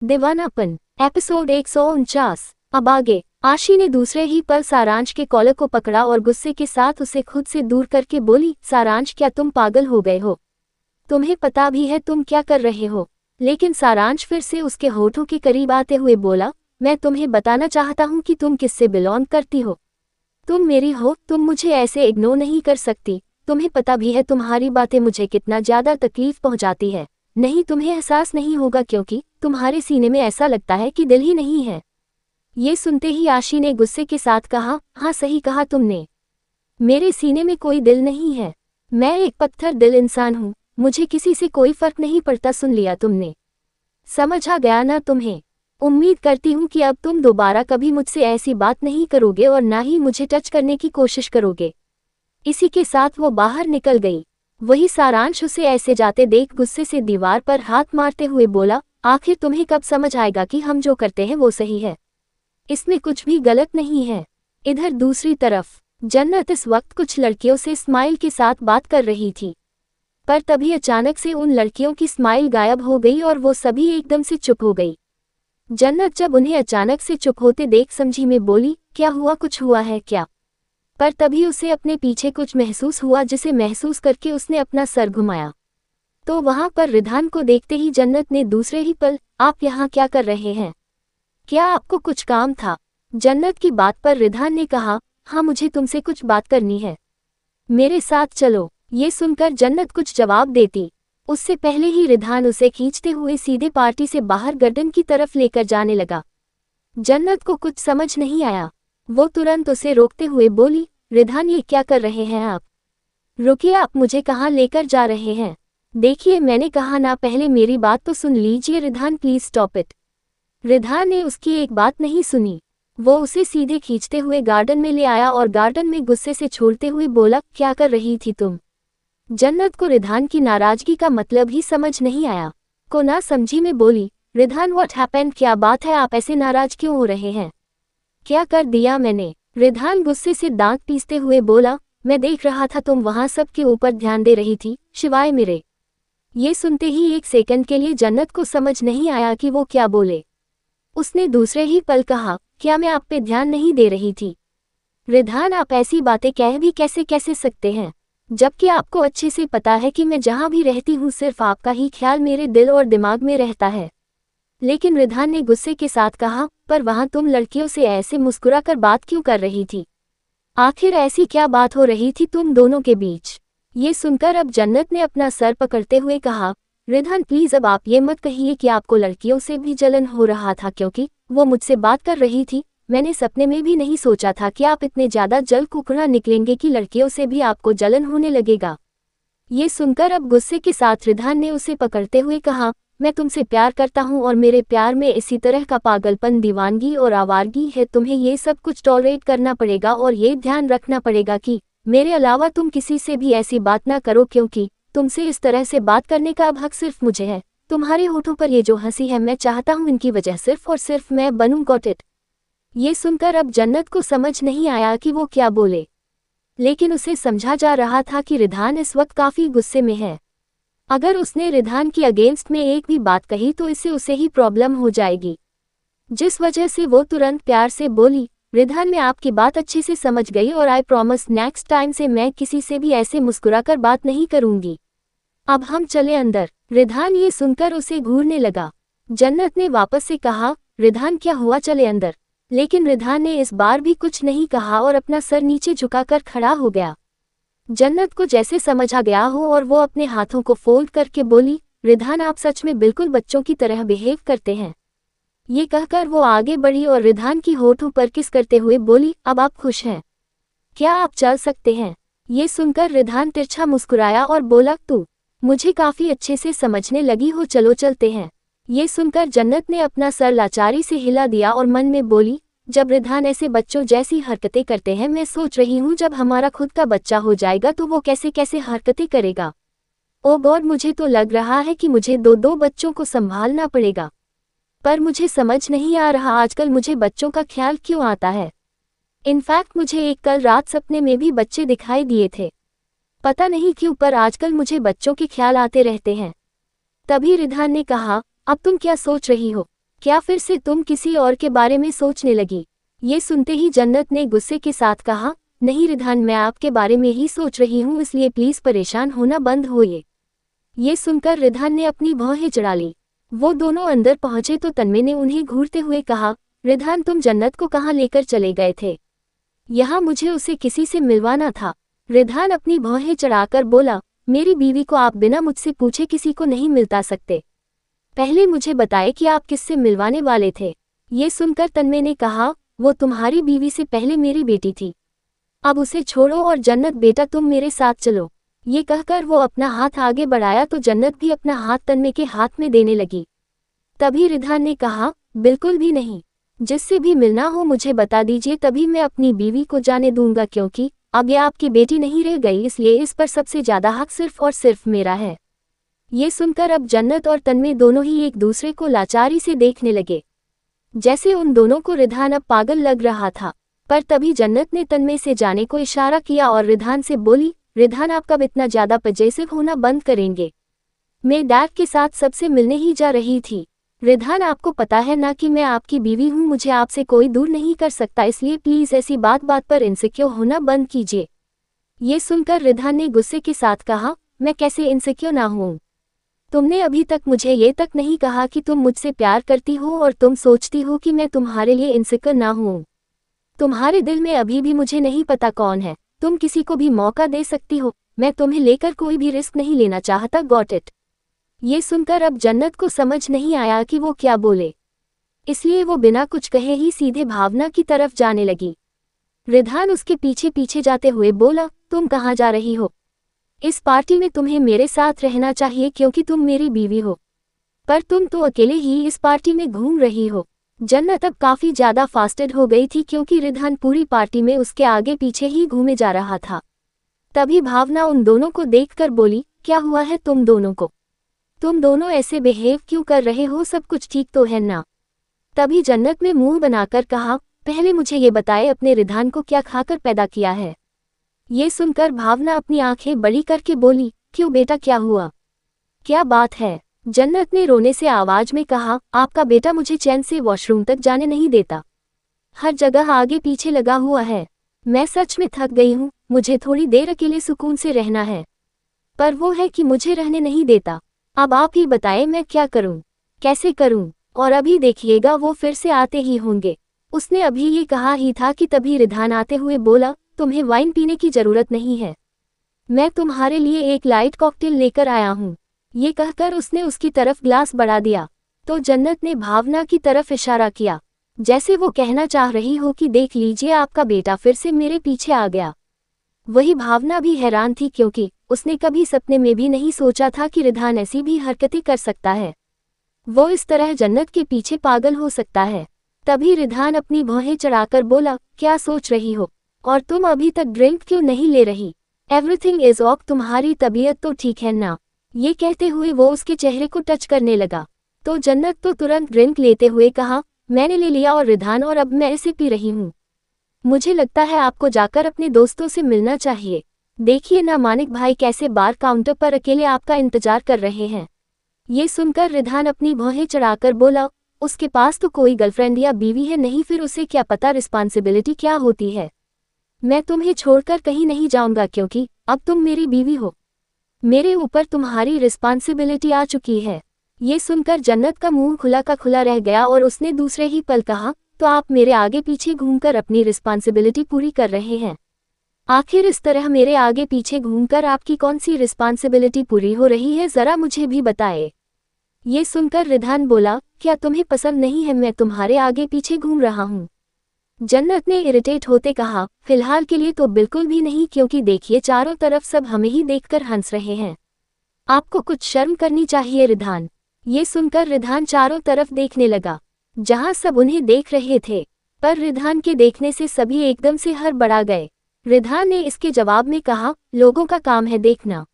दीवानापन episode 149। अब आगे। आशी ने दूसरे ही पल सारांश के कॉलर को पकड़ा और गुस्से के साथ उसे खुद से दूर करके बोली, सारांश क्या तुम पागल हो गए हो? तुम्हें पता भी है तुम क्या कर रहे हो? लेकिन सारांश फिर से उसके होठों के करीब आते हुए बोला, मैं तुम्हें बताना चाहता हूँ कि तुम किससे बिलोंग करती हो। तुम मेरी हो, तुम मुझे ऐसे इग्नोर नहीं कर सकती। तुम्हें पता भी है तुम्हारी बातें मुझे कितना ज्यादा तकलीफ पहुंचाती है। नहीं, तुम्हें एहसास नहीं होगा क्योंकि तुम्हारे सीने में ऐसा लगता है कि दिल ही नहीं है। ये सुनते ही आशी ने गुस्से के साथ कहा, हाँ सही कहा तुमने। मेरे सीने में कोई दिल नहीं है। मैं एक पत्थर दिल इंसान हूँ। मुझे किसी से कोई फर्क नहीं पड़ता। सुन लिया तुमने? समझ आ गया ना तुम्हें? उम्मीद करती हूँ कि अब तुम दोबारा कभी मुझसे ऐसी बात नहीं करोगे और ना ही मुझे टच करने की कोशिश करोगे। इसी के साथ वो बाहर निकल गई। वही सारांश उसे ऐसे जाते देख गुस्से से दीवार पर हाथ मारते हुए बोला, आखिर तुम्हें कब समझ आएगा कि हम जो करते हैं वो सही है? इसमें कुछ भी गलत नहीं है। इधर दूसरी तरफ जन्नत इस वक्त कुछ लड़कियों से स्माइल के साथ बात कर रही थी, पर तभी अचानक से उन लड़कियों की स्माइल गायब हो गई और वो सभी एकदम से चुप हो गई। जन्नत जब उन्हें अचानक से चुप होते देख समझी में बोली, क्या हुआ, कुछ हुआ है क्या? पर तभी उसे अपने पीछे कुछ महसूस हुआ, जिसे महसूस करके उसने अपना सर घुमाया तो वहां पर रिधान को देखते ही जन्नत ने दूसरे ही पल, आप यहाँ क्या कर रहे हैं? क्या आपको कुछ काम था? जन्नत की बात पर रिधान ने कहा, हाँ मुझे तुमसे कुछ बात करनी है, मेरे साथ चलो। ये सुनकर जन्नत कुछ जवाब देती उससे पहले ही रिधान उसे खींचते हुए सीधे पार्टी से बाहर गार्डन की तरफ लेकर जाने लगा। जन्नत को कुछ समझ नहीं आया। वो तुरंत उसे रोकते हुए बोली, रिधान ये क्या कर रहे हैं आप? रुकिए, आप मुझे कहाँ लेकर जा रहे हैं? देखिए मैंने कहा ना, पहले मेरी बात तो सुन लीजिए। Ridhan please stop it. Ridhan ने उसकी एक बात नहीं सुनी। वो उसे सीधे खींचते हुए गार्डन में ले आया और गार्डन में गुस्से से छोड़ते हुए बोला, क्या कर रही थी तुम? जन्नत को रिधान की नाराजगी का मतलब ही समझ नहीं आया। को ना समझी में बोली, रिधान व्हाट हैपेंड, क्या बात है, आप ऐसे नाराज क्यों हो रहे हैं? क्या कर दिया मैंने? रिधान गुस्से से दांत पीसते हुए बोला, मैं देख रहा था तुम वहां सबके ऊपर ध्यान दे रही थी, शिवाय मेरे। ये सुनते ही एक सेकंड के लिए जन्नत को समझ नहीं आया कि वो क्या बोले। उसने दूसरे ही पल कहा, क्या मैं आप पे ध्यान नहीं दे रही थी? रिधान आप ऐसी बातें कह भी कैसे सकते हैं, जबकि आपको अच्छे से पता है कि मैं जहां भी रहती हूं सिर्फ आपका ही ख्याल मेरे दिल और दिमाग में रहता है। लेकिन रिधान ने गुस्से के साथ कहा, पर वहां तुम लड़कियों से ऐसे मुस्कुराकर बात क्यों कर रही थी? आखिर ऐसी क्या बात हो रही थी तुम दोनों के बीच? ये सुनकर अब जन्नत ने अपना सर पकड़ते हुए कहा, रिधान प्लीज अब आप ये मत कहिए कि आपको लड़कियों से भी जलन हो रहा था क्योंकि वो मुझसे बात कर रही थी। मैंने सपने में भी नहीं सोचा था कि आप इतने ज्यादा जल कुकड़ा निकलेंगे कि लड़कियों से भी आपको जलन होने लगेगा। ये सुनकर अब गुस्से के साथ रिधान ने उसे पकड़ते हुए कहा, मैं तुमसे प्यार करता हूँ और मेरे प्यार में इसी तरह का पागलपन, दीवानगी और आवारगी है। तुम्हें ये सब कुछ टॉलरेट करना पड़ेगा और ये ध्यान रखना पड़ेगा कि मेरे अलावा तुम किसी से भी ऐसी बात ना करो, क्योंकि तुमसे इस तरह से बात करने का अब हक सिर्फ मुझे है। तुम्हारे होठों पर ये जो हंसी है, मैं चाहता हूँ इनकी वजह सिर्फ और सिर्फ मैं बनूं, गॉट इट? ये सुनकर अब जन्नत को समझ नहीं आया कि वो क्या बोले, लेकिन उसे समझा जा रहा था कि रिधान इस वक्त काफी गुस्से में है। अगर उसने रिधान की अगेंस्ट में एक भी बात कही तो इससे उसे ही प्रॉब्लम हो जाएगी, जिस वजह से वो तुरंत प्यार से बोली, रिधान मैं आपकी बात अच्छे से समझ गई और आई प्रॉमिस नेक्स्ट टाइम से मैं किसी से भी ऐसे मुस्कुराकर बात नहीं करूंगी। अब हम चले अंदर। रिधान ये सुनकर उसे घूरने लगा। जन्नत ने वापस से कहा, रिधान क्या हुआ, चले अंदर? लेकिन रिधान ने इस बार भी कुछ नहीं कहा और अपना सर नीचे झुकाकर खड़ा हो गया। जन्नत को जैसे समझ आ गया हो और वो अपने हाथों को फोल्ड करके बोली, रिधान आप सच में बिल्कुल बच्चों की तरह बिहेव करते हैं। ये कहकर वो आगे बढ़ी और रिधान की होठों पर किस करते हुए बोली, अब आप खुश हैं? क्या आप चल सकते हैं? ये सुनकर रिधान तिरछा मुस्कुराया और बोला, तू मुझे काफी अच्छे से समझने लगी हो, चलो चलते हैं। ये सुनकर जन्नत ने अपना सर लाचारी से हिला दिया और मन में बोली, जब रिधान ऐसे बच्चों जैसी हरकतें करते हैं, मैं सोच रही हूँ जब हमारा खुद का बच्चा हो जाएगा तो वो कैसे कैसे हरकतें करेगा। ओ गॉड, मुझे तो लग रहा है कि मुझे दो बच्चों को संभालना पड़ेगा। पर मुझे समझ नहीं आ रहा आजकल मुझे बच्चों का ख्याल क्यों आता है। इनफैक्ट मुझे एक कल रात सपने में भी बच्चे दिखाई दिए थे। पता नहीं क्यों पर आजकल मुझे बच्चों के ख्याल आते रहते हैं। तभी रिधान ने कहा, अब तुम क्या सोच रही हो? क्या फिर से तुम किसी और के बारे में सोचने लगी? ये सुनते ही जन्नत ने गुस्से के साथ कहा, नहीं रिधान, मैं आपके बारे में ही सोच रही हूँ, इसलिए प्लीज परेशान होना बंद होइए। ये सुनकर रिधान ने अपनी भौहें चढ़ा ली। वो दोनों अंदर पहुंचे तो तन्मय ने उन्हें घूरते हुए कहा, रिधान तुम जन्नत को कहाँ लेकर चले गए थे? यहाँ मुझे उसे किसी से मिलवाना था। रिधान अपनी भौहें चढ़ाकर बोला, मेरी बीवी को आप बिना मुझसे पूछे किसी को नहीं मिलता सकते। पहले मुझे बताए कि आप किससे मिलवाने वाले थे। ये सुनकर तन्मय ने कहा, वो तुम्हारी बीवी से पहले मेरी बेटी थी। अब उसे छोड़ो और जन्नत बेटा तुम मेरे साथ चलो। ये कहकर वो अपना हाथ आगे बढ़ाया तो जन्नत भी अपना हाथ तन्मय के हाथ में देने लगी। तभी रिधान ने कहा, बिल्कुल भी नहीं, जिससे भी मिलना हो मुझे बता दीजिए, तभी मैं अपनी बीवी को जाने दूंगा, क्योंकि अब ये आपकी बेटी नहीं रह गई, इसलिए इस पर सबसे ज्यादा हक सिर्फ और सिर्फ मेरा है। ये सुनकर अब जन्नत और तन्मय दोनों ही एक दूसरे को लाचारी से देखने लगे, जैसे उन दोनों को रिधान अब पागल लग रहा था। पर तभी जन्नत ने तन्मय से जाने को इशारा किया और रिधान से बोली, रिधान आप कब इतना ज्यादा पजेसिव होना बंद करेंगे? मैं डैड के साथ सबसे मिलने ही जा रही थी। रिधान आपको पता है ना कि मैं आपकी बीवी हूँ, मुझे आपसे कोई दूर नहीं कर सकता, इसलिए प्लीज ऐसी बात बात पर इनसिक्योर होना बंद कीजिए। ये सुनकर रिधान ने गुस्से के साथ कहा, मैं कैसे इनसिक्योर ना हूँ? तुमने अभी तक मुझे ये तक नहीं कहा कि तुम मुझसे प्यार करती हो और तुम सोचती हो कि मैं तुम्हारे लिए इनसिक्योर ना हूँ। तुम्हारे दिल में अभी भी मुझे नहीं पता कौन है। तुम किसी को भी मौका दे सकती हो, मैं तुम्हें लेकर कोई भी रिस्क नहीं लेना चाहता, गॉट इट? ये सुनकर अब जन्नत को समझ नहीं आया कि वो क्या बोले, इसलिए वो बिना कुछ कहे ही सीधे भावना की तरफ जाने लगी। रिधान उसके पीछे पीछे जाते हुए बोला, तुम कहाँ जा रही हो? इस पार्टी में तुम्हें मेरे साथ रहना चाहिए क्योंकि तुम मेरी बीवी हो, पर तुम तो अकेले ही इस पार्टी में घूम रही हो। जन्नत अब काफी ज्यादा फास्टेड हो गई थी क्योंकि रिधान पूरी पार्टी में उसके आगे पीछे ही घूमे जा रहा था। तभी भावना उन दोनों को देखकर बोली, क्या हुआ है तुम दोनों को? तुम दोनों ऐसे बिहेव क्यों कर रहे हो? सब कुछ ठीक तो है ना? तभी जन्नत ने मुंह बनाकर कहा, पहले मुझे ये बताए अपने रिधान को क्या खाकर पैदा किया है? ये सुनकर भावना अपनी आंखें बड़ी करके बोली, क्यों बेटा, क्या हुआ? क्या बात है? जन्नत ने रोने से आवाज में कहा, आपका बेटा मुझे चैन से वॉशरूम तक जाने नहीं देता, हर जगह आगे पीछे लगा हुआ है। मैं सच में थक गई हूँ, मुझे थोड़ी देर अकेले सुकून से रहना है, पर वो है कि मुझे रहने नहीं देता। अब आप ही बताएं मैं क्या करूं, कैसे करूं? और अभी देखिएगा वो फिर से आते ही होंगे। उसने अभी ये कहा ही था कि तभी रिधान आते हुए बोला, तुम्हें वाइन पीने की जरूरत नहीं है, मैं तुम्हारे लिए एक लाइट कॉकटेल लेकर आया हूँ। ये कहकर उसने उसकी तरफ ग्लास बढ़ा दिया तो जन्नत ने भावना की तरफ इशारा किया, जैसे वो कहना चाह रही हो कि देख लीजिए आपका बेटा फिर से मेरे पीछे आ गया। वही भावना भी हैरान थी क्योंकि उसने कभी सपने में भी नहीं सोचा था कि रिधान ऐसी भी हरकतें कर सकता है, वो इस तरह जन्नत के पीछे पागल हो सकता है। तभी रिधान अपनी भौहें चढ़ाकर बोला, क्या सोच रही हो? और तुम अभी तक ड्रिंक क्यों नहीं ले रही? एवरीथिंग इज ऑक, तुम्हारी तबीयत तो ठीक है ना? ये कहते हुए वो उसके चेहरे को टच करने लगा तो जन्नत तो तुरंत ड्रिंक लेते हुए कहा, मैंने ले लिया और रिधान, और अब मैं इसे पी रही हूँ। मुझे लगता है आपको जाकर अपने दोस्तों से मिलना चाहिए। देखिए ना मानिक भाई कैसे बार काउंटर पर अकेले आपका इंतजार कर रहे हैं। ये सुनकर रिधान अपनी भौहें चढ़ाकर बोला, उसके पास तो कोई गर्लफ्रेंड या बीवी है नहीं, फिर उसे क्या पता रिस्पॉन्सिबिलिटी क्या होती है। मैं तुम्हें छोड़कर कहीं नहीं जाऊंगा क्योंकि अब तुम मेरी बीवी हो, मेरे ऊपर तुम्हारी रिस्पॉन्सिबिलिटी आ चुकी है। ये सुनकर जन्नत का मुंह खुला का खुला रह गया और उसने दूसरे ही पल कहा, तो आप मेरे आगे पीछे घूमकर अपनी रिस्पॉन्सिबिलिटी पूरी कर रहे हैं? आखिर इस तरह मेरे आगे पीछे घूमकर आपकी कौन सी रिस्पॉन्सिबिलिटी पूरी हो रही है, जरा मुझे भी बताए। ये सुनकर रिधान बोला, क्या तुम्हें पसंद नहीं है मैं तुम्हारे आगे पीछे घूम रहा हूँ? जन्नत ने इरिटेट होते कहा, फिलहाल के लिए तो बिल्कुल भी नहीं, क्योंकि देखिए चारों तरफ सब हमें ही देखकर हंस रहे हैं, आपको कुछ शर्म करनी चाहिए रिधान। ये सुनकर रिधान चारों तरफ देखने लगा जहां सब उन्हें देख रहे थे, पर रिधान के देखने से सभी एकदम से हड़बड़ा गए। रिधान ने इसके जवाब में कहा, लोगों का काम है देखना,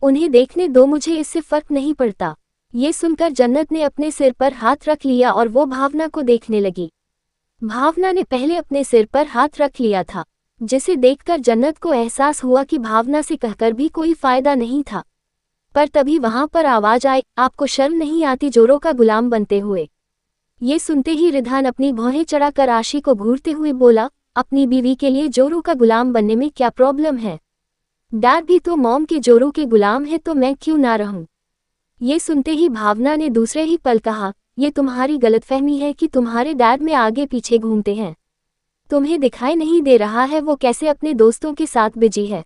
उन्हें देखने दो, मुझे इससे फर्क नहीं पड़ता। ये सुनकर जन्नत ने अपने सिर पर हाथ रख लिया और वो भावना को देखने लगी। भावना ने पहले अपने सिर पर हाथ रख लिया था, जिसे देखकर जन्नत को एहसास हुआ कि भावना से कहकर भी कोई फायदा नहीं था। पर तभी वहां पर आवाज आई, आपको शर्म नहीं आती जोरों का गुलाम बनते हुए? ये सुनते ही रिधान अपनी भौहें चढ़ाकर आशी को घूरते हुए बोला, अपनी बीवी के लिए जोरू का गुलाम बनने में क्या प्रॉब्लम है? डैड भी तो मॉम के जोरू के गुलाम है, तो मैं क्यों ना रहूं? ये सुनते ही भावना ने दूसरे ही पल कहा, ये तुम्हारी गलतफहमी है कि तुम्हारे डैड में आगे पीछे घूमते हैं। तुम्हें दिखाई नहीं दे रहा है वो कैसे अपने दोस्तों के साथ बिजी है?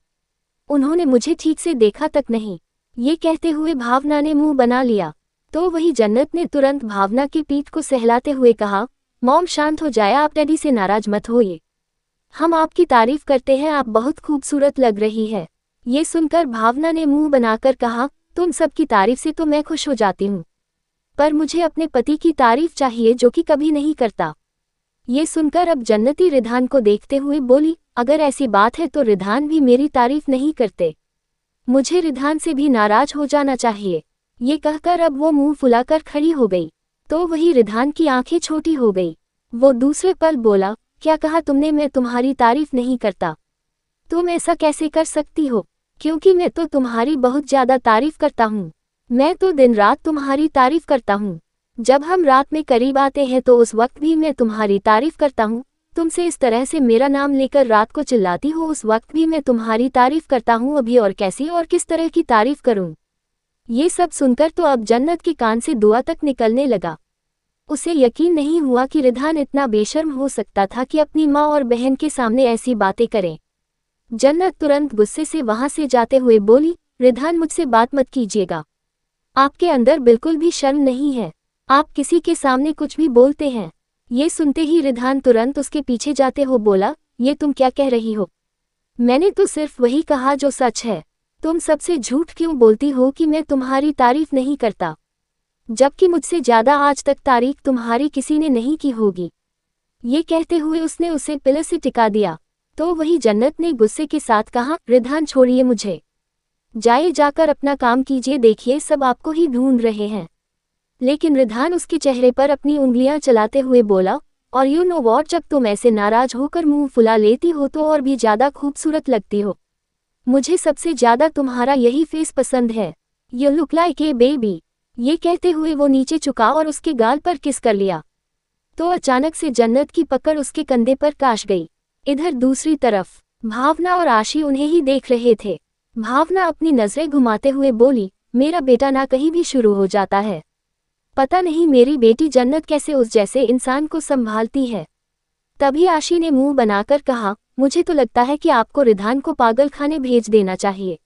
उन्होंने मुझे ठीक से देखा तक नहीं। ये कहते हुए भावना ने मुंह बना लिया। तो वही जन्नत ने तुरंत भावना की पीठ को सहलाते हुए कहा, मॉम शांत हो जाए, आप डैडी से नाराज मत होइए। हम आपकी तारीफ करते हैं, आप बहुत खूबसूरत लग रही है। ये सुनकर भावना ने मुंह बनाकर कहा, तुम सबकी तारीफ से तो मैं खुश हो जाती हूँ, पर मुझे अपने पति की तारीफ चाहिए जो कि कभी नहीं करता। ये सुनकर अब जन्नती रिधान को देखते हुए बोली, अगर ऐसी बात है तो रिधान भी मेरी तारीफ नहीं करते, मुझे रिधान से भी नाराज हो जाना चाहिए। ये कहकर अब वो मुंह फुलाकर खड़ी हो गई। तो वही रिधान की आंखें छोटी हो गई। वो दूसरे पल बोला, क्या कहा तुमने? मैं तुम्हारी तारीफ नहीं करता। तुम ऐसा कैसे कर सकती हो? क्योंकि मैं तो तुम्हारी बहुत ज्यादा तारीफ करता हूँ। मैं तो दिन रात तुम्हारी तारीफ करता हूँ। जब हम रात में करीब आते हैं तो उस वक्त भी मैं तुम्हारी तारीफ करता हूँ। तुमसे इस तरह से मेरा नाम लेकर रात को चिल्लाती हो, उस वक्त भी मैं तुम्हारी तारीफ करता हूँ। अभी और कैसी और किस तरह की तारीफ करूँ? ये सब सुनकर तो अब जन्नत के कान से दुआ तक निकलने लगा। उसे यकीन नहीं हुआ कि रिधान इतना बेशर्म हो सकता था कि अपनी माँ और बहन के सामने ऐसी बातें करे। जन्नत तुरंत गुस्से से वहां से जाते हुए बोली, रिधान मुझसे बात मत कीजिएगा। आपके अंदर बिल्कुल भी शर्म नहीं है, आप किसी के सामने कुछ भी बोलते हैं। ये सुनते ही रिधान तुरंत उसके पीछे जाते हो बोला, ये तुम क्या कह रही हो? मैंने तो सिर्फ वही कहा जो सच है। तुम सबसे झूठ क्यों बोलती हो कि मैं तुम्हारी तारीफ नहीं करता, जबकि मुझसे ज्यादा आज तक तारीफ तुम्हारी किसी ने नहीं की होगी। ये कहते हुए उसने उसे पिलर से टिका दिया। तो वही जन्नत ने गुस्से के साथ कहा, रिधान छोड़िए मुझे, जाइए जाकर अपना काम कीजिए, देखिए सब आपको ही ढूंढ रहे हैं। लेकिन रिधान उसके चेहरे पर अपनी उंगलियां चलाते हुए बोला, और यू नो वॉट, जब तुम ऐसे नाराज होकर मुंह फुला लेती हो तो और भी ज्यादा खूबसूरत लगती हो। मुझे सबसे ज्यादा तुम्हारा यही फेस पसंद है। You look like a baby. ये कहते हुए वो नीचे झुका और उसके गाल पर किस कर लिया। तो अचानक से जन्नत की पकड़ उसके कंधे पर काश गई। इधर दूसरी तरफ भावना और आशी उन्हें ही देख रहे थे। भावना अपनी नजरें घुमाते हुए बोली, मेरा बेटा ना कहीं भी शुरू हो जाता है। पता नहीं मेरी बेटी जन्नत कैसे उस जैसे इंसान को संभालती है। तभी आशी ने मुंह बनाकर कहा, मुझे तो लगता है कि आपको रिधान को पागल खाने भेज देना चाहिए।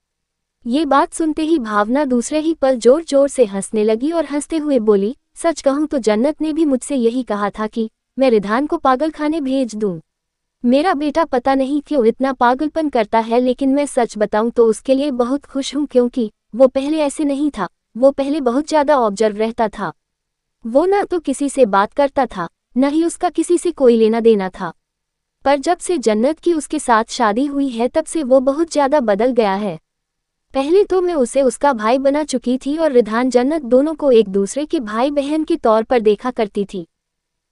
ये बात सुनते ही भावना दूसरे ही पल जोर जोर से हंसने लगी और हंसते हुए बोली, सच कहूं तो जन्नत ने भी मुझसे यही कहा था कि मैं रिधान को पागल खाने भेज दूं। मेरा बेटा पता नहीं क्यों इतना पागलपन करता है, लेकिन मैं सच बताऊं तो उसके लिए बहुत खुश हूं, क्योंकि वो पहले ऐसे नहीं था। वो पहले बहुत ज्यादा ऑब्जर्व रहता था। वो ना तो किसी से बात करता था, न ही उसका किसी से कोई लेना देना था। पर जब से जन्नत की उसके साथ शादी हुई है तब से वो बहुत ज्यादा बदल गया है। पहले तो मैं उसे उसका भाई बना चुकी थी और रिधान जन्नत दोनों को एक दूसरे के भाई बहन के तौर पर देखा करती थी।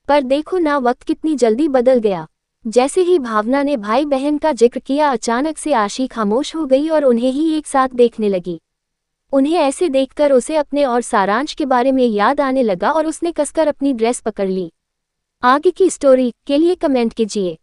पर देखो ना वक्त कितनी जल्दी बदल गया। जैसे ही भावना ने भाई बहन का जिक्र किया, अचानक से आशी खामोश हो गई और उन्हें ही एक साथ देखने लगी। उन्हें ऐसे देखकर उसे अपने और सारांश के बारे में याद आने लगा और उसने कसकर अपनी ड्रेस पकड़ ली। आगे की स्टोरी के लिए कमेंट कीजिए।